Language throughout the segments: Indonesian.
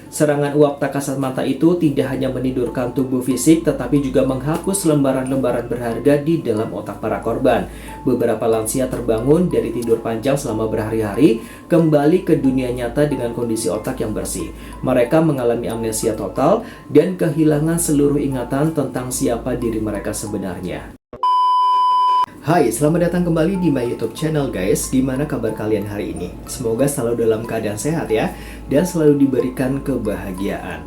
Serangan uap tak kasat mata itu tidak hanya menidurkan tubuh fisik, tetapi juga menghapus lembaran-lembaran berharga di dalam otak para korban. Beberapa lansia terbangun dari tidur panjang selama berhari-hari, kembali ke dunia nyata dengan kondisi otak yang bersih. Mereka mengalami amnesia total dan kehilangan seluruh ingatan tentang siapa diri mereka sebenarnya. Hai, selamat datang kembali di my YouTube channel guys. Gimana kabar kalian hari ini? Semoga selalu dalam keadaan sehat ya, dan selalu diberikan kebahagiaan.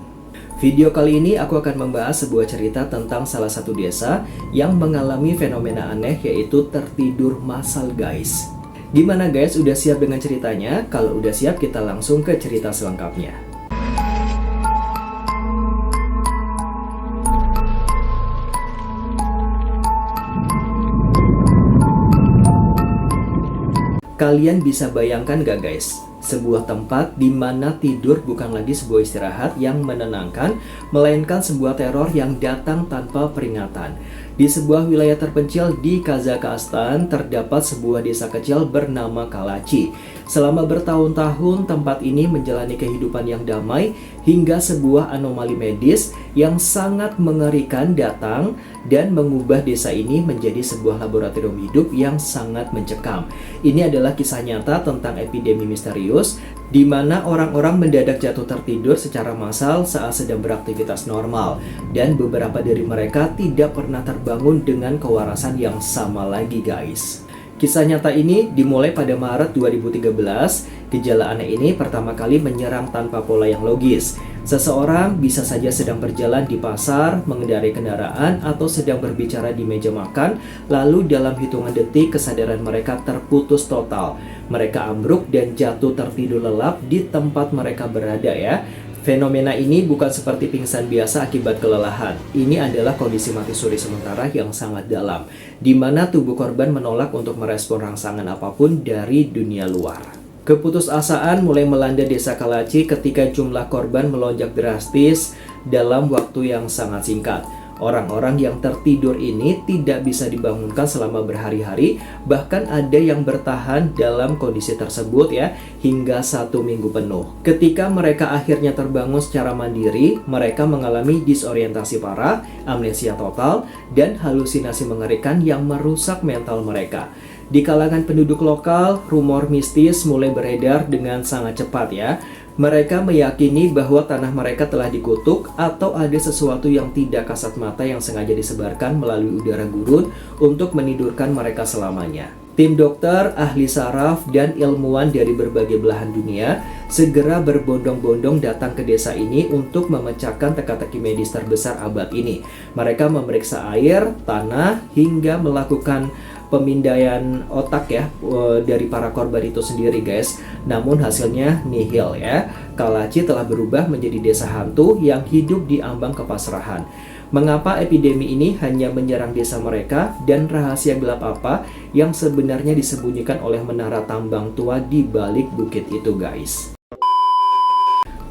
Video kali ini aku akan membahas sebuah cerita tentang salah satu desa yang mengalami fenomena aneh, yaitu tertidur massal guys. Gimana guys, udah siap dengan ceritanya? Kalau udah siap, kita langsung ke cerita selengkapnya. Kalian bisa bayangkan gak guys, sebuah tempat di mana tidur bukan lagi sebuah istirahat yang menenangkan, melainkan sebuah teror yang datang tanpa peringatan. Di sebuah wilayah terpencil di Kazakhstan terdapat sebuah desa kecil bernama Kalachi. Selama bertahun-tahun tempat ini menjalani kehidupan yang damai hingga sebuah anomali medis yang sangat mengerikan datang dan mengubah desa ini menjadi sebuah laboratorium hidup yang sangat mencekam. Ini adalah kisah nyata tentang epidemi misterius di mana orang-orang mendadak jatuh tertidur secara massal saat sedang beraktivitas normal, dan beberapa dari mereka tidak pernah terbangun dengan kewarasan yang sama lagi guys. Kisah nyata ini dimulai pada Maret 2013. Gejala aneh ini pertama kali menyerang tanpa pola yang logis. Seseorang bisa saja sedang berjalan di pasar, mengendarai kendaraan, atau sedang berbicara di meja makan, lalu dalam hitungan detik kesadaran mereka terputus total. Mereka ambruk dan jatuh tertidur lelap di tempat mereka berada ya. Fenomena ini bukan seperti pingsan biasa akibat kelelahan. Ini adalah kondisi mati suri sementara yang sangat dalam, di mana tubuh korban menolak untuk merespon rangsangan apapun dari dunia luar. Keputusasaan mulai melanda desa Kalachi ketika jumlah korban melonjak drastis dalam waktu yang sangat singkat. Orang-orang yang tertidur ini tidak bisa dibangunkan selama berhari-hari, bahkan ada yang bertahan dalam kondisi tersebut ya hingga 1 minggu penuh. Ketika mereka akhirnya terbangun secara mandiri, mereka mengalami disorientasi parah, amnesia total, dan halusinasi mengerikan yang merusak mental mereka. Di kalangan penduduk lokal, rumor mistis mulai beredar dengan sangat cepat ya. Mereka meyakini bahwa tanah mereka telah dikutuk atau ada sesuatu yang tidak kasat mata yang sengaja disebarkan melalui udara gurun untuk menidurkan mereka selamanya. Tim dokter, ahli saraf, dan ilmuwan dari berbagai belahan dunia segera berbondong-bondong datang ke desa ini untuk memecahkan teka-teki medis terbesar abad ini. Mereka memeriksa air, tanah, hingga melakukan pemindaian otak ya dari para korban itu sendiri guys. Namun hasilnya nihil ya. Kalachi telah berubah menjadi desa hantu yang hidup di ambang kepasrahan. Mengapa epidemi ini hanya menyerang desa mereka, dan rahasia gelap apa yang sebenarnya disembunyikan oleh menara tambang tua di balik bukit itu guys?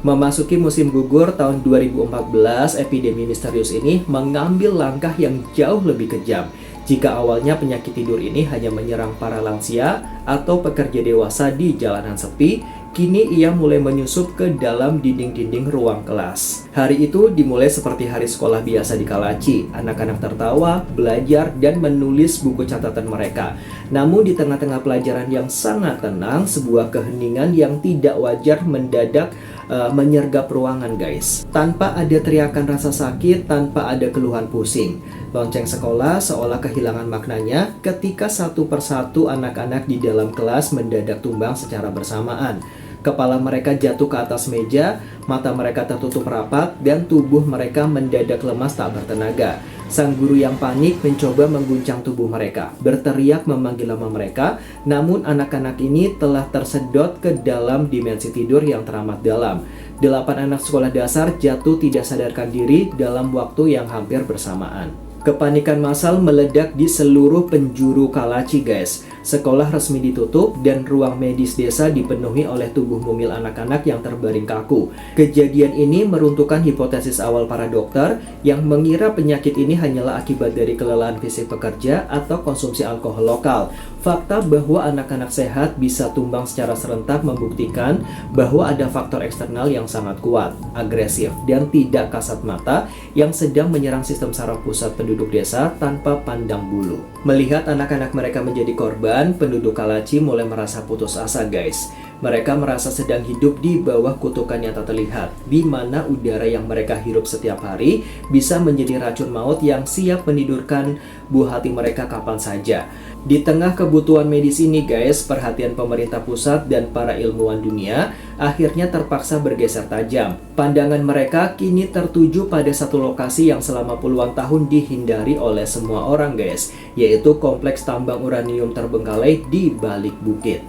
Memasuki musim gugur tahun 2014, epidemi misterius ini mengambil langkah yang jauh lebih kejam. Jika awalnya penyakit tidur ini hanya menyerang para lansia atau pekerja dewasa di jalanan sepi, kini ia mulai menyusup ke dalam dinding-dinding ruang kelas. Hari itu dimulai seperti hari sekolah biasa di Kalachi. Anak-anak tertawa, belajar, dan menulis buku catatan mereka. Namun di tengah-tengah pelajaran yang sangat tenang, sebuah keheningan yang tidak wajar mendadak menyergap ruangan guys. Tanpa ada teriakan rasa sakit, tanpa ada keluhan pusing. Lonceng sekolah seolah kehilangan maknanya ketika satu persatu anak-anak di dalam kelas mendadak tumbang secara bersamaan. Kepala mereka jatuh ke atas meja, mata mereka tertutup rapat, dan tubuh mereka mendadak lemas tak bertenaga. Sang guru yang panik mencoba mengguncang tubuh mereka, berteriak memanggil nama mereka, namun anak-anak ini telah tersedot ke dalam dimensi tidur yang teramat dalam. 8 anak sekolah dasar jatuh tidak sadarkan diri dalam waktu yang hampir bersamaan. Kepanikan massal meledak di seluruh penjuru Kalachi guys. Sekolah resmi ditutup dan ruang medis desa dipenuhi oleh tubuh mumil anak-anak yang terbaring kaku. Kejadian ini meruntuhkan hipotesis awal para dokter yang mengira penyakit ini hanyalah akibat dari kelelahan fisik pekerja atau konsumsi alkohol lokal. Fakta bahwa anak-anak sehat bisa tumbang secara serentak membuktikan bahwa ada faktor eksternal yang sangat kuat, agresif, dan tidak kasat mata yang sedang menyerang sistem saraf pusat penduduk desa tanpa pandang bulu. Melihat anak-anak mereka menjadi korban, penduduk Kalachi mulai merasa putus asa, guys. Mereka merasa sedang hidup di bawah kutukan yang tak terlihat, di mana udara yang mereka hirup setiap hari bisa menjadi racun maut yang siap menidurkan buah hati mereka kapan saja. Di tengah kebutuhan medis ini, guys, perhatian pemerintah pusat dan para ilmuwan dunia akhirnya terpaksa bergeser tajam. Pandangan mereka kini tertuju pada satu lokasi yang selama puluhan tahun dihindari oleh semua orang, guys, yaitu kompleks tambang uranium terbengkalai di balik bukit.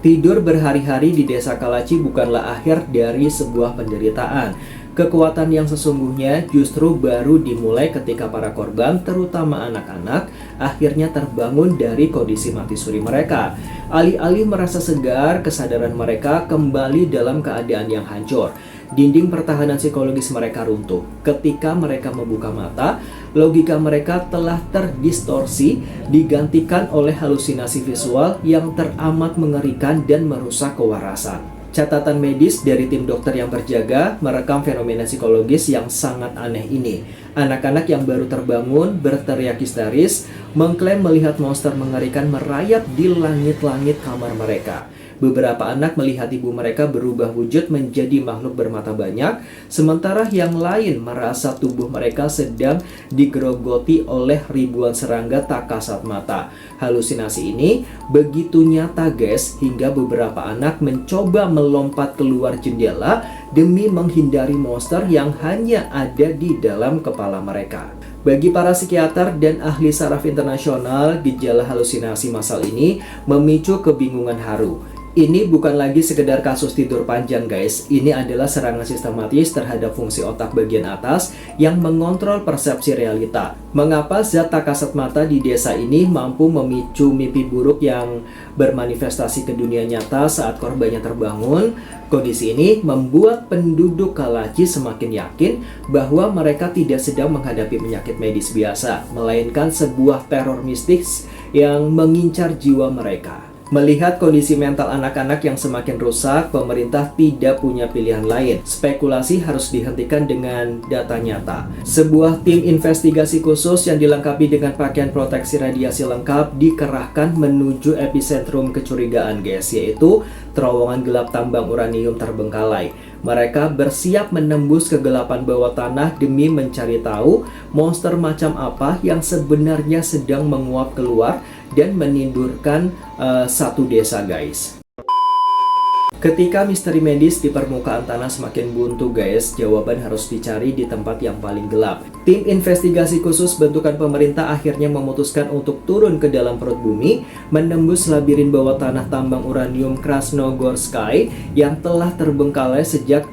Tidur berhari-hari di desa Kalachi bukanlah akhir dari sebuah penderitaan. Kekuatan yang sesungguhnya justru baru dimulai ketika para korban, terutama anak-anak, akhirnya terbangun dari kondisi mati suri mereka. Alih-alih merasa segar, kesadaran mereka kembali dalam keadaan yang hancur. Dinding pertahanan psikologis mereka runtuh. Ketika mereka membuka mata, logika mereka telah terdistorsi, digantikan oleh halusinasi visual yang teramat mengerikan dan merusak kewarasan. Catatan medis dari tim dokter yang berjaga merekam fenomena psikologis yang sangat aneh ini. Anak-anak yang baru terbangun berteriak histeris, mengklaim melihat monster mengerikan merayap di langit-langit kamar mereka. Beberapa anak melihat ibu mereka berubah wujud menjadi makhluk bermata banyak, sementara yang lain merasa tubuh mereka sedang digerogoti oleh ribuan serangga tak kasat mata. Halusinasi ini begitu nyata, guys, hingga beberapa anak mencoba melompat keluar jendela demi menghindari monster yang hanya ada di dalam kepala mereka. Bagi para psikiater dan ahli saraf internasional, gejala halusinasi massal ini memicu kebingungan haru. Ini bukan lagi sekedar kasus tidur panjang, guys. Ini adalah serangan sistematis terhadap fungsi otak bagian atas yang mengontrol persepsi realita. Mengapa zat tak kasat mata di desa ini mampu memicu mimpi buruk yang bermanifestasi ke dunia nyata saat korbannya terbangun? Kondisi ini membuat penduduk Kalachi semakin yakin bahwa mereka tidak sedang menghadapi penyakit medis biasa, melainkan sebuah teror mistis yang mengincar jiwa mereka. Melihat kondisi mental anak-anak yang semakin rusak, pemerintah tidak punya pilihan lain. Spekulasi harus dihentikan dengan data nyata. Sebuah tim investigasi khusus yang dilengkapi dengan pakaian proteksi radiasi lengkap dikerahkan menuju epicentrum kecurigaan, guys, yaitu terowongan gelap tambang uranium terbengkalai. Mereka bersiap menembus kegelapan bawah tanah demi mencari tahu monster macam apa yang sebenarnya sedang menguap keluar dan menidurkan satu desa, guys. Ketika misteri medis di permukaan tanah semakin buntu, guys, jawaban harus dicari di tempat yang paling gelap. Tim investigasi khusus bentukan pemerintah akhirnya memutuskan untuk turun ke dalam perut bumi, menembus labirin bawah tanah tambang uranium Krasnogorsky yang telah terbengkalai sejak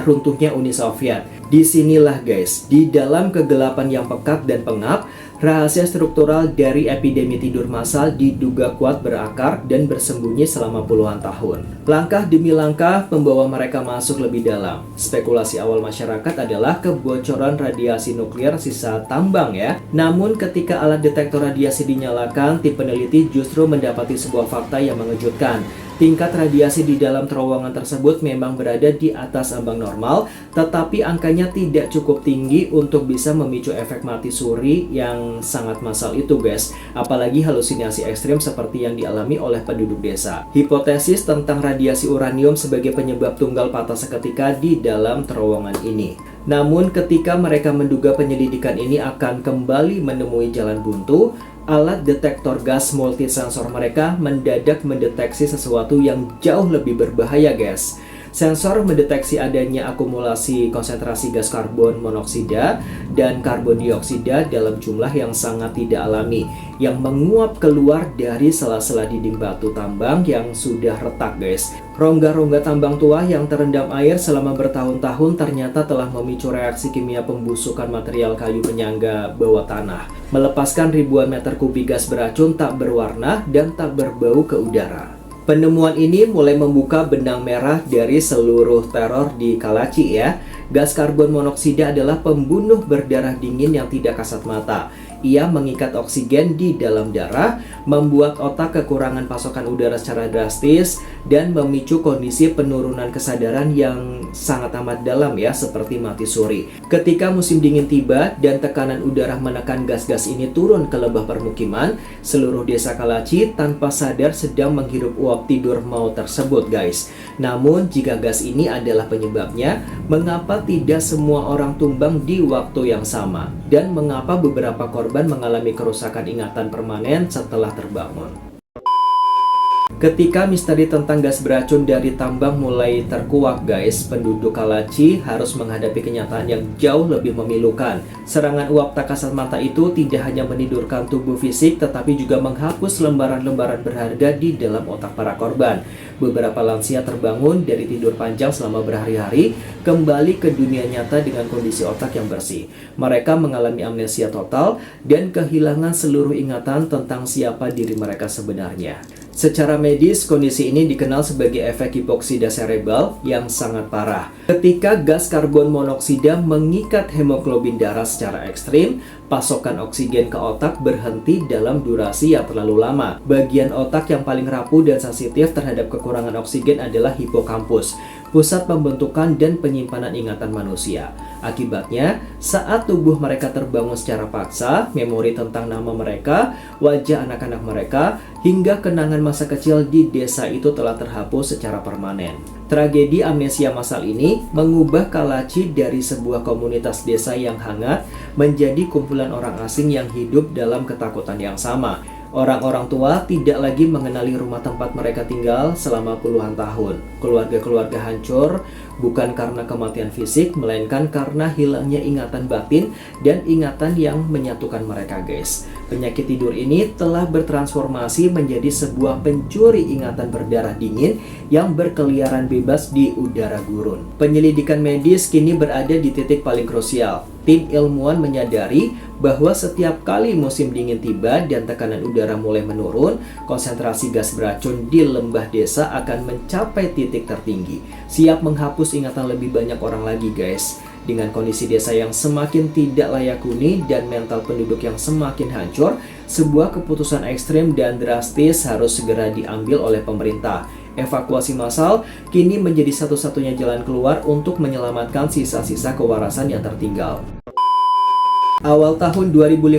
runtuhnya Uni Soviet. Disinilah, guys, di dalam kegelapan yang pekat dan pengap, rahasia struktural dari epidemi tidur massal diduga kuat berakar dan bersembunyi selama puluhan tahun. Langkah demi langkah membawa mereka masuk lebih dalam. Spekulasi awal masyarakat adalah kebocoran radiasi nuklir sisa tambang, ya. Namun ketika alat detektor radiasi dinyalakan, tim peneliti justru mendapati sebuah fakta yang mengejutkan. Tingkat radiasi di dalam terowongan tersebut memang berada di atas ambang normal, tetapi angkanya tidak cukup tinggi untuk bisa memicu efek mati suri yang sangat massal itu, guys. Apalagi halusinasi ekstrim seperti yang dialami oleh penduduk desa. Hipotesis tentang radiasi uranium sebagai penyebab tunggal patah seketika di dalam terowongan ini. Namun ketika mereka menduga penyelidikan ini akan kembali menemui jalan buntu, alat detektor gas multisensor mereka mendadak mendeteksi sesuatu yang jauh lebih berbahaya, guys. Sensor mendeteksi adanya akumulasi konsentrasi gas karbon monoksida dan karbon dioksida dalam jumlah yang sangat tidak alami yang menguap keluar dari sela-sela dinding batu tambang yang sudah retak, guys. Rongga-rongga tambang tua yang terendam air selama bertahun-tahun ternyata telah memicu reaksi kimia pembusukan material kayu penyangga bawah tanah, melepaskan ribuan meter kubik gas beracun tak berwarna dan tak berbau ke udara. Penemuan ini mulai membuka benang merah dari seluruh teror di Kalachi ya. Gas karbon monoksida adalah pembunuh berdarah dingin yang tidak kasat mata. Ia mengikat oksigen di dalam darah, membuat otak kekurangan pasokan udara secara drastis, dan memicu kondisi penurunan kesadaran yang sangat amat dalam ya, seperti mati suri. Ketika musim dingin tiba dan tekanan udara menekan gas-gas ini turun ke lembah permukiman, seluruh desa Kalachi tanpa sadar sedang menghirup uap tidur maut tersebut, guys. Namun jika gas ini adalah penyebabnya, mengapa tidak semua orang tumbang di waktu yang sama? Dan mengapa beberapa korban mengalami kerusakan ingatan permanen setelah terbangun? Ketika misteri tentang gas beracun dari tambang mulai terkuak, guys, penduduk Kalachi harus menghadapi kenyataan yang jauh lebih memilukan. Serangan uap tak kasat mata itu tidak hanya menidurkan tubuh fisik, tetapi juga menghapus lembaran-lembaran berharga di dalam otak para korban. Beberapa lansia terbangun dari tidur panjang selama berhari-hari, kembali ke dunia nyata dengan kondisi otak yang bersih. Mereka mengalami amnesia total dan kehilangan seluruh ingatan tentang siapa diri mereka sebenarnya. Secara medis, kondisi ini dikenal sebagai efek hipoksida serebral yang sangat parah. Ketika gas karbon monoksida mengikat hemoglobin darah secara ekstrim, pasokan oksigen ke otak berhenti dalam durasi yang terlalu lama. Bagian otak yang paling rapuh dan sensitif terhadap kekurangan oksigen adalah hipokampus, pusat pembentukan dan penyimpanan ingatan manusia. Akibatnya, saat tubuh mereka terbangun secara paksa, memori tentang nama mereka, wajah anak-anak mereka, hingga kenangan masa kecil di desa itu telah terhapus secara permanen. Tragedi amnesia massal ini mengubah Kalachi dari sebuah komunitas desa yang hangat menjadi kumpulan orang asing yang hidup dalam ketakutan yang sama. Orang-orang tua tidak lagi mengenali rumah tempat mereka tinggal selama puluhan tahun. Keluarga-keluarga hancur bukan karena kematian fisik, melainkan karena hilangnya ingatan batin dan ingatan yang menyatukan mereka, guys. Penyakit tidur ini telah bertransformasi menjadi sebuah pencuri ingatan berdarah dingin yang berkeliaran bebas di udara gurun. Penyelidikan medis kini berada di titik paling krusial. Tim ilmuwan menyadari bahwa setiap kali musim dingin tiba dan tekanan udara mulai menurun, konsentrasi gas beracun di lembah desa akan mencapai titik tertinggi, siap menghapus ingatan lebih banyak orang lagi, guys. Dengan kondisi desa yang semakin tidak layak huni dan mental penduduk yang semakin hancur, sebuah keputusan ekstrim dan drastis harus segera diambil oleh pemerintah. Evakuasi massal kini menjadi satu-satunya jalan keluar untuk menyelamatkan sisa-sisa kewarasan yang tertinggal. Awal tahun 2015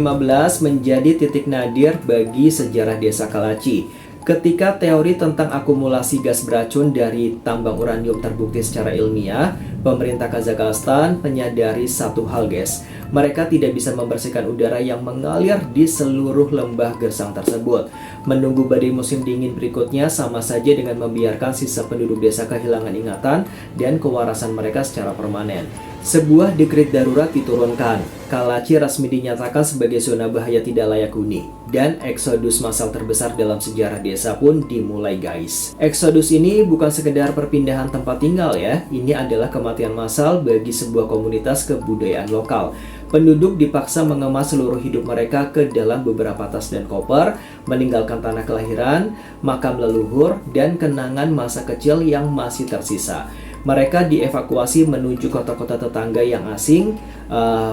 menjadi titik nadir bagi sejarah desa Kalachi. Ketika teori tentang akumulasi gas beracun dari tambang uranium terbukti secara ilmiah, pemerintah Kazakhstan menyadari satu hal, guys. Mereka tidak bisa membersihkan udara yang mengalir di seluruh lembah gersang tersebut. Menunggu badai musim dingin berikutnya sama saja dengan membiarkan sisa penduduk desa kehilangan ingatan dan kewarasan mereka secara permanen. Sebuah dekret darurat diturunkan. Kalachi resmi dinyatakan sebagai zona bahaya tidak layak huni. Dan eksodus massal terbesar dalam sejarah desa pun dimulai, guys. Eksodus ini bukan sekedar perpindahan tempat tinggal ya. Ini adalah kematian massal bagi sebuah komunitas kebudayaan lokal. Penduduk dipaksa mengemas seluruh hidup mereka ke dalam beberapa tas dan koper, meninggalkan tanah kelahiran, makam leluhur, dan kenangan masa kecil yang masih tersisa. Mereka dievakuasi menuju kota-kota tetangga yang asing.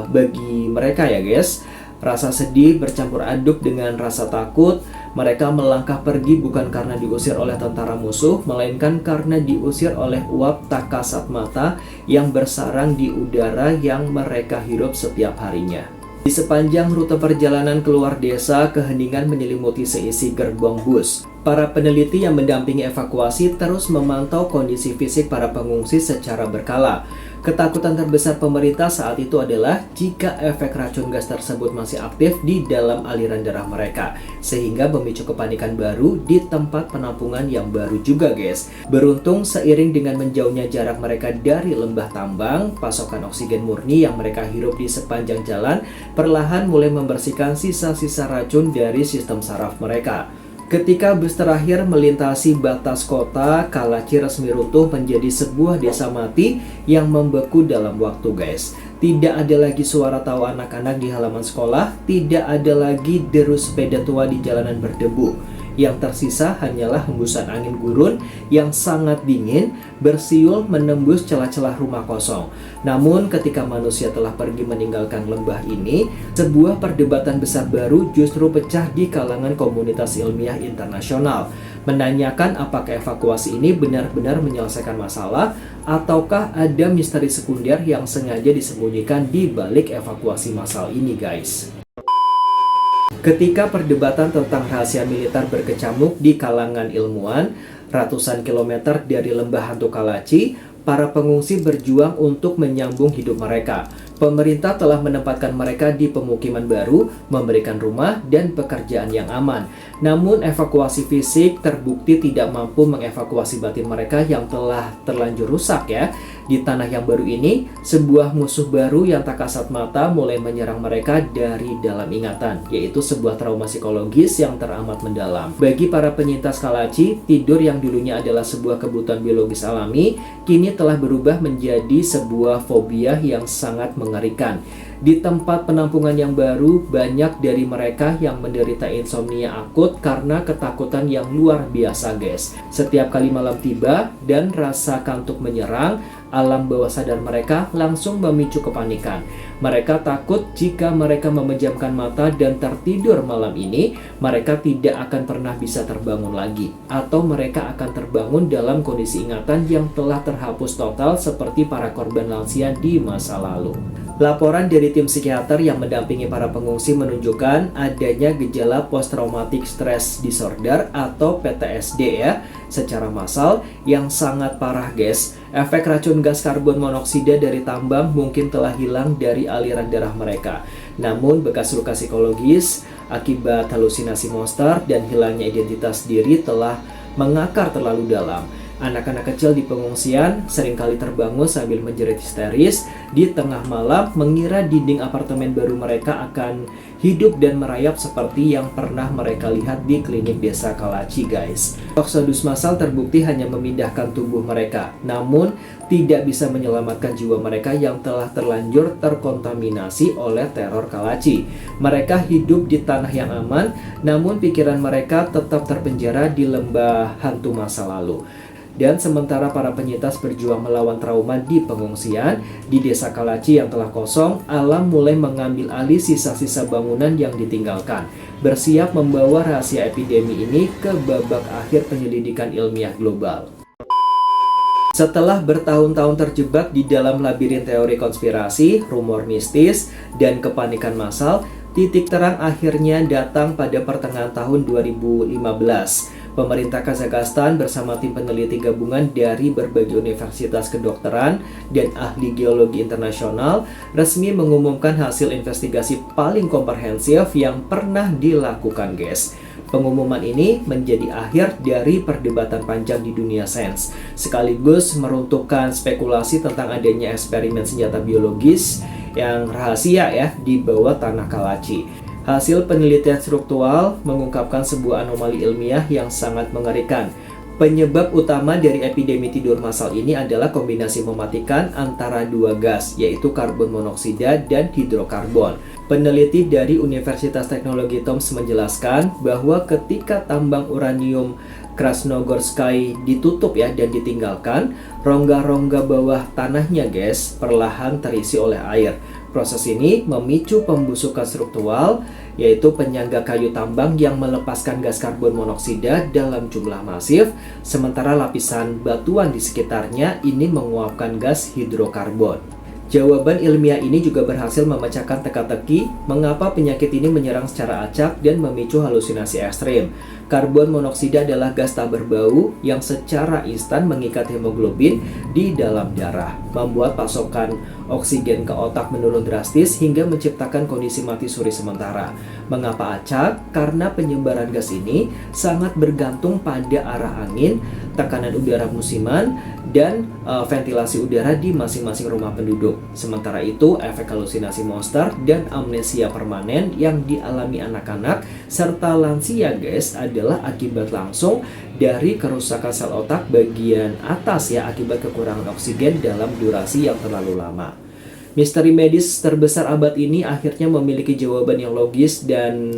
Bagi mereka ya, guys, rasa sedih bercampur aduk dengan rasa takut. Mereka melangkah pergi bukan karena diusir oleh tentara musuh, melainkan karena diusir oleh uap tak kasat mata yang bersarang di udara yang mereka hirup setiap harinya. Di sepanjang rute perjalanan keluar desa, keheningan menyelimuti seisi gerbong bus. Para peneliti yang mendampingi evakuasi terus memantau kondisi fisik para pengungsi secara berkala. Ketakutan terbesar pemerintah saat itu adalah jika efek racun gas tersebut masih aktif di dalam aliran darah mereka, sehingga memicu kepanikan baru di tempat penampungan yang baru juga guys. Beruntung seiring dengan menjauhnya jarak mereka dari lembah tambang, pasokan oksigen murni yang mereka hirup di sepanjang jalan perlahan mulai membersihkan sisa-sisa racun dari sistem saraf mereka. Ketika bus terakhir melintasi batas kota, Kalachi resmi runtuh menjadi sebuah desa mati yang membeku dalam waktu guys. Tidak ada lagi suara tawa anak-anak di halaman sekolah, tidak ada lagi deru sepeda tua di jalanan berdebu. Yang tersisa hanyalah hembusan angin gurun yang sangat dingin bersiul menembus celah-celah rumah kosong. Namun ketika manusia telah pergi meninggalkan lembah ini, sebuah perdebatan besar baru justru pecah di kalangan komunitas ilmiah internasional, menanyakan apakah evakuasi ini benar-benar menyelesaikan masalah ataukah ada misteri sekunder yang sengaja disembunyikan di balik evakuasi massal ini guys. Ketika perdebatan tentang rahasia militer berkecamuk di kalangan ilmuwan, ratusan kilometer dari lembah hantu Kalachi, para pengungsi berjuang untuk menyambung hidup mereka. Pemerintah telah menempatkan mereka di pemukiman baru, memberikan rumah dan pekerjaan yang aman. Namun evakuasi fisik terbukti tidak mampu mengevakuasi batin mereka yang telah terlanjur rusak ya. Di tanah yang baru ini, sebuah musuh baru yang tak kasat mata mulai menyerang mereka dari dalam ingatan, yaitu sebuah trauma psikologis yang teramat mendalam. Bagi para penyintas Kalachi, tidur yang dulunya adalah sebuah kebutuhan biologis alami, kini telah berubah menjadi sebuah fobia yang sangat mengerikan. Di tempat penampungan yang baru, banyak dari mereka yang menderita insomnia akut karena ketakutan yang luar biasa guys. Setiap kali malam tiba dan rasa kantuk menyerang, alam bawah sadar mereka langsung memicu kepanikan. Mereka takut jika mereka memejamkan mata dan tertidur malam ini, mereka tidak akan pernah bisa terbangun lagi. Atau mereka akan terbangun dalam kondisi ingatan yang telah terhapus total seperti para korban lansia di masa lalu. Laporan dari tim psikiater yang mendampingi para pengungsi menunjukkan adanya gejala post-traumatic stress disorder atau PTSD ya, secara massal yang sangat parah guys. Efek racun gas karbon monoksida dari tambang mungkin telah hilang dari aliran darah mereka. Namun bekas luka psikologis akibat halusinasi monster dan hilangnya identitas diri telah mengakar terlalu dalam. Anak-anak kecil di pengungsian seringkali terbangun sambil menjerit histeris di tengah malam, mengira dinding apartemen baru mereka akan hidup dan merayap seperti yang pernah mereka lihat di klinik desa Kalachi guys. Eksodus massal terbukti hanya memindahkan tubuh mereka, namun tidak bisa menyelamatkan jiwa mereka yang telah terlanjur terkontaminasi oleh teror Kalachi. Mereka hidup di tanah yang aman, namun pikiran mereka tetap terpenjara di lembah hantu masa lalu. Dan sementara para penyintas berjuang melawan trauma di pengungsian, di desa Kalachi yang telah kosong, alam mulai mengambil alih sisa-sisa bangunan yang ditinggalkan, bersiap membawa rahasia epidemi ini ke babak akhir penyelidikan ilmiah global. Setelah bertahun-tahun terjebak di dalam labirin teori konspirasi, rumor mistis, dan kepanikan massal, titik terang akhirnya datang pada pertengahan tahun 2015. Pemerintah Kazakhstan bersama tim peneliti gabungan dari berbagai universitas kedokteran dan ahli geologi internasional resmi mengumumkan hasil investigasi paling komprehensif yang pernah dilakukan guys. Pengumuman ini menjadi akhir dari perdebatan panjang di dunia sains, sekaligus meruntuhkan spekulasi tentang adanya eksperimen senjata biologis yang rahasia ya di bawah tanah Kalachi. Hasil penelitian struktural mengungkapkan sebuah anomali ilmiah yang sangat mengerikan. Penyebab utama dari epidemi tidur massal ini adalah kombinasi mematikan antara dua gas, yaitu karbon monoksida dan hidrokarbon. Peneliti dari Universitas Teknologi Tomsk menjelaskan bahwa ketika tambang uranium Krasnogorskaya ditutup ya dan ditinggalkan, rongga-rongga bawah tanahnya guys perlahan terisi oleh air. Proses ini memicu pembusukan struktural, yaitu penyangga kayu tambang yang melepaskan gas karbon monoksida dalam jumlah masif, sementara lapisan batuan di sekitarnya ini menguapkan gas hidrokarbon. Jawaban ilmiah ini juga berhasil memecahkan teka-teki mengapa penyakit ini menyerang secara acak dan memicu halusinasi ekstrim. Karbon monoksida adalah gas tak berbau yang secara instan mengikat hemoglobin di dalam darah, membuat pasokan oksigen ke otak menurun drastis hingga menciptakan kondisi mati suri sementara. Mengapa acak? Karena penyebaran gas ini sangat bergantung pada arah angin, tekanan udara musiman, dan ventilasi udara di masing-masing rumah penduduk. Sementara itu, efek halusinasi monster dan amnesia permanen yang dialami anak-anak serta lansia guys adalah akibat langsung dari kerusakan sel otak bagian atas ya, akibat kekurangan oksigen dalam durasi yang terlalu lama. Misteri medis terbesar abad ini akhirnya memiliki jawaban yang logis dan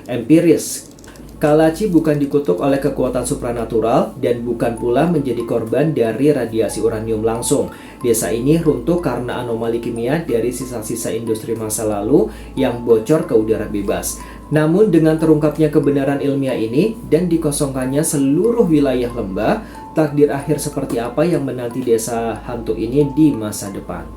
empiris. Kalachi bukan dikutuk oleh kekuatan supranatural dan bukan pula menjadi korban dari radiasi uranium langsung. Desa ini runtuh karena anomali kimia dari sisa-sisa industri masa lalu yang bocor ke udara bebas. Namun dengan terungkapnya kebenaran ilmiah ini dan dikosongkannya seluruh wilayah lembah, takdir akhir seperti apa yang menanti desa hantu ini di masa depan?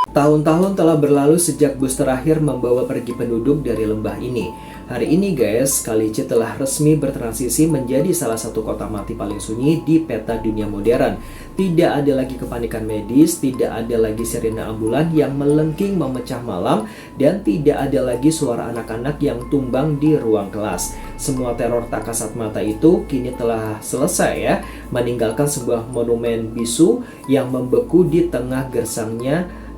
Tahun-tahun telah berlalu sejak bus terakhir membawa pergi penduduk dari lembah ini. Hari ini guys, Kalichi telah resmi bertransisi menjadi salah satu kota mati paling sunyi di peta dunia modern. Tidak ada lagi kepanikan medis, tidak ada lagi sirene ambulan yang melengking memecah malam, dan tidak ada lagi suara anak-anak yang tumbang di ruang kelas. Semua teror tak kasat mata itu kini telah selesai ya, meninggalkan sebuah monumen bisu yang membeku di tengah gersangnya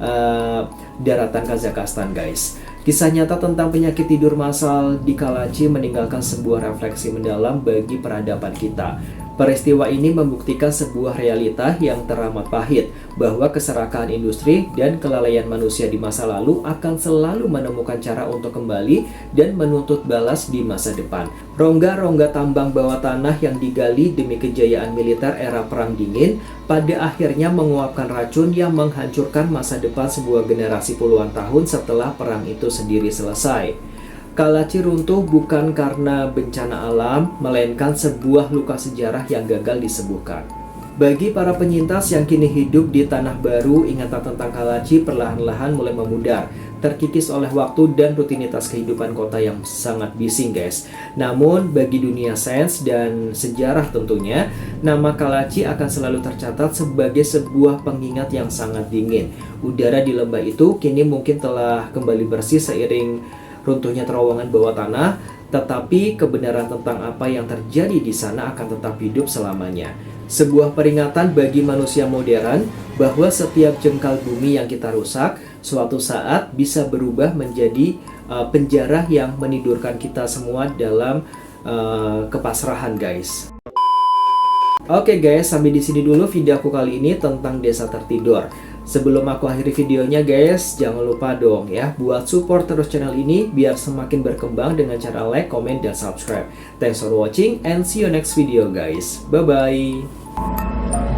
daratan Kazakhstan guys. Kisah nyata tentang penyakit tidur massal di Kalachi meninggalkan sebuah refleksi mendalam bagi peradaban kita. Peristiwa ini membuktikan sebuah realita yang teramat pahit, bahwa keserakahan industri dan kelalaian manusia di masa lalu akan selalu menemukan cara untuk kembali dan menuntut balas di masa depan. Rongga-rongga tambang bawah tanah yang digali demi kejayaan militer era Perang Dingin pada akhirnya menguapkan racun yang menghancurkan masa depan sebuah generasi puluhan tahun setelah perang itu sendiri selesai. Kalachi runtuh bukan karena bencana alam, melainkan sebuah luka sejarah yang gagal disembuhkan. Bagi para penyintas yang kini hidup di tanah baru, ingatan tentang Kalachi perlahan-lahan mulai memudar, terkikis oleh waktu dan rutinitas kehidupan kota yang sangat bising guys. Namun bagi dunia sains dan sejarah tentunya, nama Kalachi akan selalu tercatat sebagai sebuah pengingat yang sangat dingin. Udara di lembah itu kini mungkin telah kembali bersih seiring runtuhnya terowongan bawah tanah, tetapi kebenaran tentang apa yang terjadi di sana akan tetap hidup selamanya. Sebuah peringatan bagi manusia modern bahwa setiap jengkal bumi yang kita rusak suatu saat bisa berubah menjadi penjara yang menidurkan kita semua dalam kepasrahan guys. Oke guys, sampai di sini dulu video aku kali ini tentang desa tertidur. Sebelum aku akhiri videonya guys, jangan lupa dong ya buat support terus channel ini biar semakin berkembang dengan cara like, comment, dan subscribe. Thanks for watching and see you next video guys. Bye-bye.